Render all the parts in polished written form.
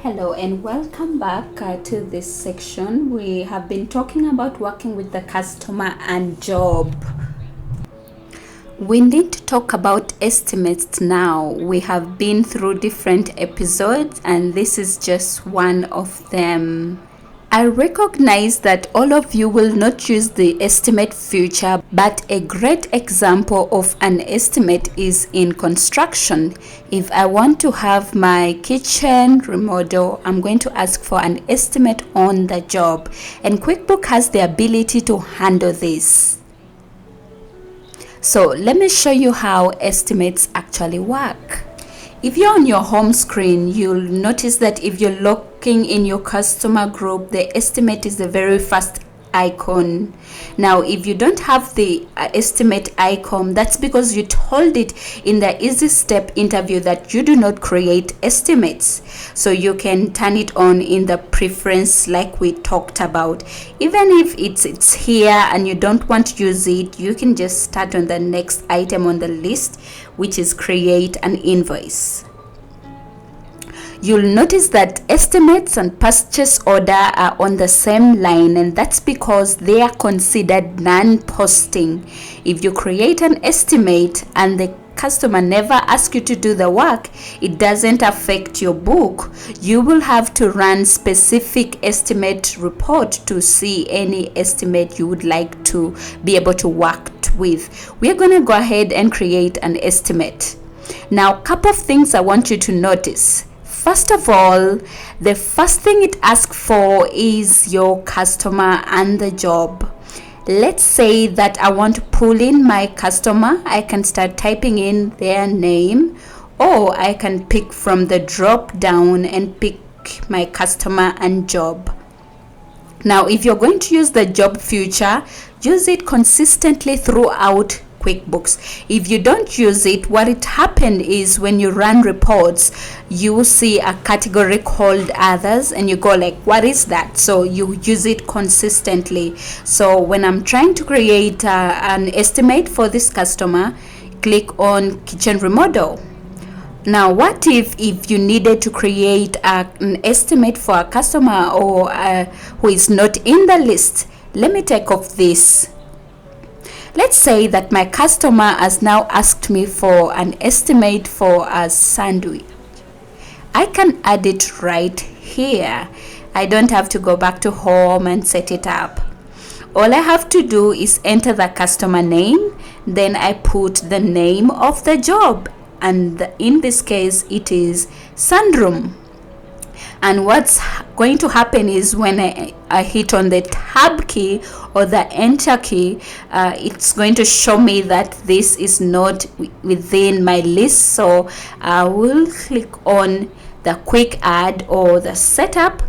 Hello and welcome back to this section. We have been talking about working with the customer and job. We need to talk about estimates now. We have been through different episodes and this is just one of them. I recognize that all of you will not use the estimate feature, but a great example of an estimate is in construction. If I want to have my kitchen remodel, I'm going to ask for an estimate on the job, and QuickBooks has the ability to handle this. So let me show you how estimates actually work. If you're on your home screen, you'll notice that if you're looking in your customer group, the estimate is the very first icon. Now, if you don't have the estimate icon, that's because you told it in the easy step interview that you do not create estimates. So you can turn it on in the preference like we talked about. Even if it's here and you don't want to use it, you can just start on the next item on the list, which is create an invoice. You'll notice that estimates and purchase order are on the same line, and that's because they are considered non-posting. If you create an estimate and the customer never asks you to do the work, it doesn't affect your book. You will have to run specific estimate report to see any estimate you would like to be able to work with. We're going to go ahead and create an estimate. Now, a couple of things I want you to notice. First of all, the first thing it asks for is your customer and the job. Let's say that I want to pull in my customer. I can start typing in their name, or I can pick from the drop down and pick my customer and job. Now, if you're going to use the job feature, use it consistently throughout QuickBooks. If you don't use it, what it happened is when you run reports, you will see a category called others and you go like, what is that? So you use it consistently. So when I'm trying to create an estimate for this customer, click on kitchen remodel. Now, what if you needed to create an estimate for a customer or who is not in the list? Let me take off this. Let's say that my customer has now asked me for an estimate for a sandwich. I can add it right here. I don't have to go back to home and set it up. All I have to do is enter the customer name, then I put the name of the job, and in this case it is Sandroom. And what's going to happen is when I hit on the tab key or the enter key, it's going to show me that this is not within my list. So I will click on the quick add or the setup.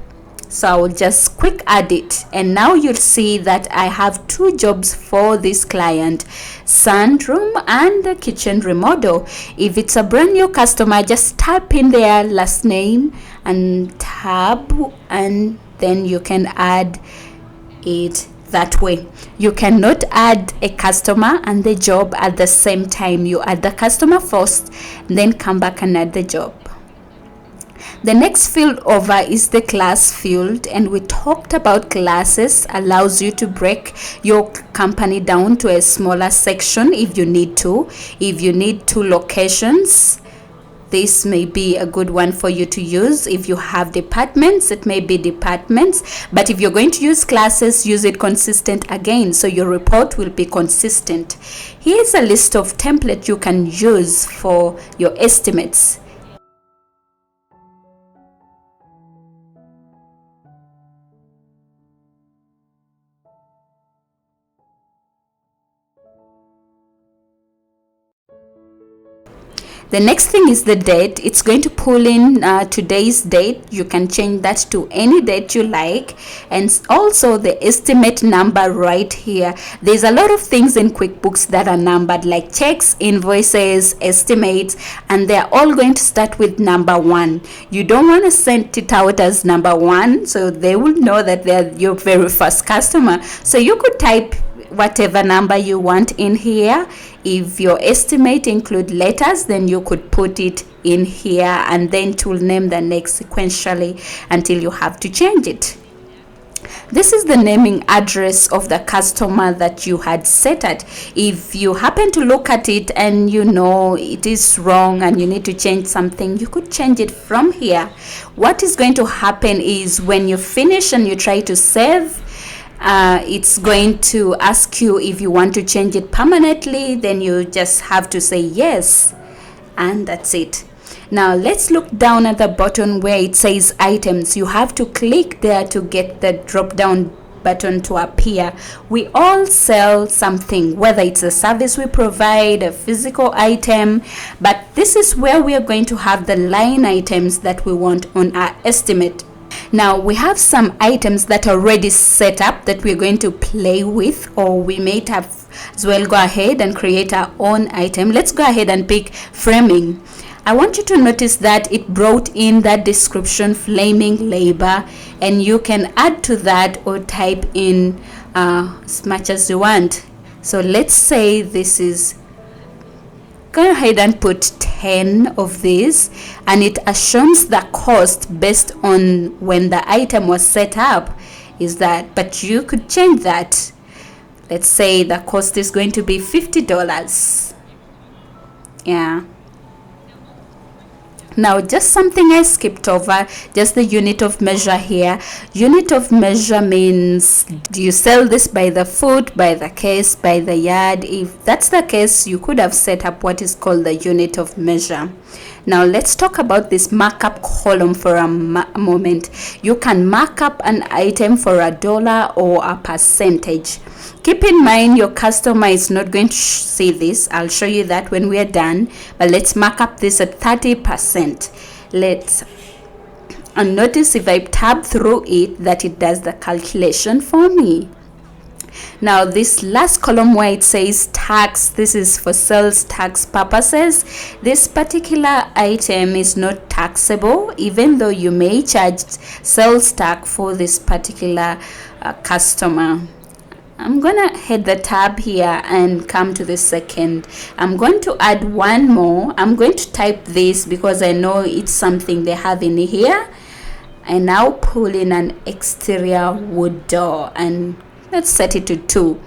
So I will just quick add it, and now you'll see that I have two jobs for this client, Sandroom and the kitchen remodel. If it's a brand new customer, just type in their last name and tab, and then you can add it that way. You cannot add a customer and the job at the same time. You add the customer first, then come back and add the job. The next field over is the class field, and we talked about classes allows you to break your company down to a smaller section if you need to. If you need two locations, this may be a good one for you to use. If you have departments, it may be departments, but if you're going to use classes, use it consistent again, so your report will be consistent. Here's a list of templates you can use for your estimates. The next thing is the date. It's going to pull in today's date. You can change that to any date you like, and also the estimate number right here. There's a lot of things in QuickBooks that are numbered, like checks, invoices, estimates, and they're all going to start with number 1. You don't want to send it out as number 1, so they will know that they're your very first customer. So you could type whatever number you want in here. If your estimate include letters, then you could put it in here, and then it will name the next sequentially until you have to change it. This is the naming address of the customer that you had set at. If you happen to look at it and you know it is wrong and you need to change something, you could change it from here. What is going to happen is when you finish and you try to save, it's going to ask you if you want to change it permanently. Then you just have to say yes, and that's it. Now let's look down at the button where it says items. You have to click there to get the drop down button to appear. We all sell something, whether it's a service we provide, a physical item, but this is where we are going to have the line items that we want on our estimate. Now we have some items that are already set up that we're going to play with, or we may have as well go ahead and create our own item. Let's go ahead and pick framing. I want you to notice that it brought in that description, flaming labor, and you can add to that or type in as much as you want. So let's say this is, go ahead and put 10 of these, and it assumes the cost based on when the item was set up is that, but you could change that. Let's say the cost is going to be $50. Yeah. Now just something I skipped over, just the unit of measure here. Unit of measure means, do you sell this by the foot, by the case, by the yard? If that's the case, you could have set up what is called the unit of measure. Now let's talk about this markup column for a moment. You can mark up an item for $1 or a percentage. Keep in mind your customer is not going to see this. I'll show you that when we are done, but let's mark up this at 30%. And notice if I tab through it that it does the calculation for me. Now this last column where it says tax, this is for sales tax purposes. This particular item is not taxable, even though you may charge sales tax for this particular customer. I'm gonna hit the tab here and come to the second. I'm going to add one more. I'm going to type this because I know it's something they have in here. And now pull in an exterior wood door, and let's set it to 2.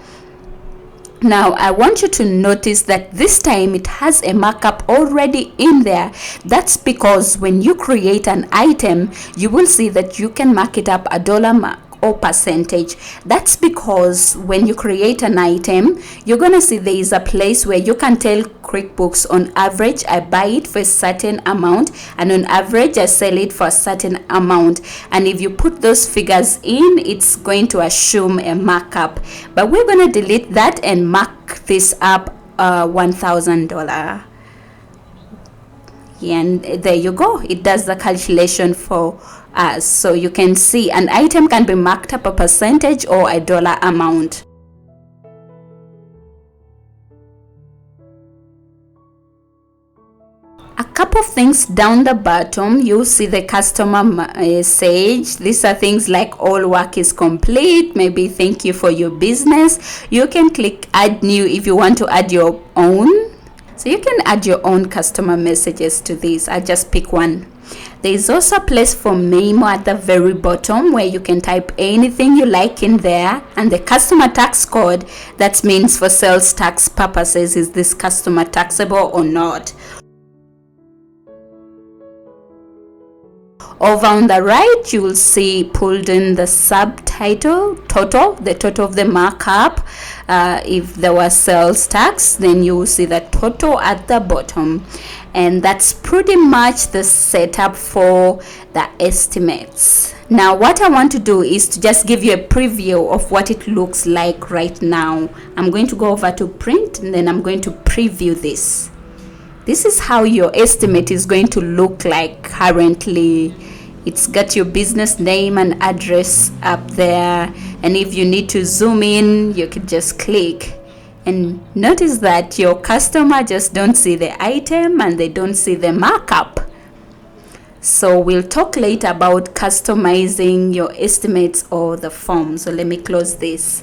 Now I want you to notice that this time it has a markup already in there. That's because when you create an item, you will see that you can mark it up $1 or percentage. That's because when you create an item, you're gonna see there is a place where you can tell QuickBooks on average I buy it for a certain amount, and on average I sell it for a certain amount. And if you put those figures in, it's going to assume a markup. But we're gonna delete that and mark this up $1,000. And there you go, it does the calculation for us. So you can see an item can be marked up a percentage or a dollar amount. A couple of things down the bottom, you'll see the customer message. These are things like all work is complete, maybe thank you for your business. You can click add new if you want to add your own. So you can add your own customer messages to this. I just pick one. There is also a place for memo at the very bottom where you can type anything you like in there, and the customer tax code, that means for sales tax purposes, is this customer taxable or not. Over on the right, you will see pulled in the subtitle total, the total of the markup. If there was sales tax, then you will see the total at the bottom. And that's pretty much the setup for the estimates. Now what I want to do is to just give you a preview of what it looks like right now. I'm going to go over to print, and then I'm going to preview this. This is how your estimate is going to look like currently. It's got your business name and address up there, and if you need to zoom in, you can just click. And notice that your customer just don't see the item and they don't see the markup. So we'll talk later about customizing your estimates or the form. So let me close this.